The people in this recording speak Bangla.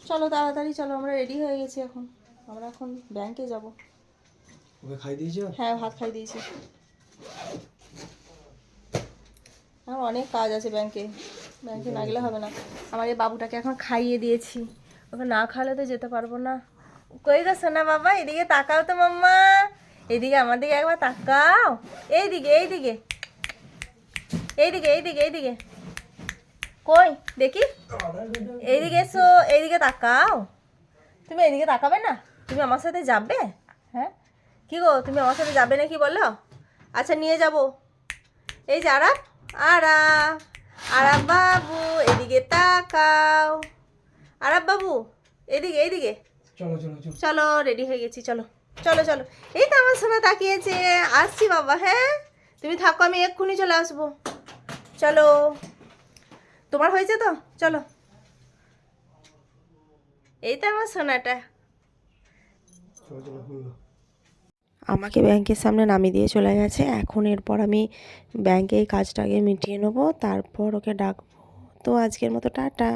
চলো তাড়াতাড়ি চলো, আমরা রেডি হয়ে গেছি এখন। আমরা এখন ব্যাংকে যাব। ওকে খাই দিয়েছো? হ্যাঁ, ভাত খাই দিয়েছি। আমার অনেক কাজ আছে ব্যাংকে, ব্যাংকে না গেলে হবে না। আমার এই বাবুটাকে এখন খাইয়ে দিয়েছি, ওকে না খাওয়ালে তো যেতে পারবো না। কই গো সোনা বাবা, এদিকে তাকাও তো মাম্মা, এদিকে আমার দিকে একবার তাকাও, এইদিকে এইদিকে এইদিকে এইদিকে এইদিকে, কই দেখি, এইদিকে এসো, এইদিকে তাকাও। তুমি এইদিকে তাকাবে না? তুমি আমার সাথে যাবে? হ্যাঁ কি গো, তুমি আমার সাথে যাবে নাকি বলো? আচ্ছা নিয়ে যাব। এই যে আরাব, আরাব, আরাব বাবু এদিকে তাকাও, আরাব বাবু এদিকে এইদিকে। চলো চলো চলো। চলো রেডি হয়ে গেছি, চলো চলো চলো। এই তো আমার সোনা তাকিয়েছে, আসছি বাবা। হ্যাঁ তুমি থাকো, আমি এক্ষুনি চলে আসবো। চলো, তোমার হয়েছে তো? চলো, এই তো আমার সোনাটা। চলো চলো হুলো। আমাকে ব্যাংকের সামনে নামিয়ে দিয়ে চলে গেছে। এখন এরপর আমি ব্যাংকে এই কাজটাকে মিটিয়ে নেবো, তারপর ওকে ডাকবো। তো আজকের মতো টাটা।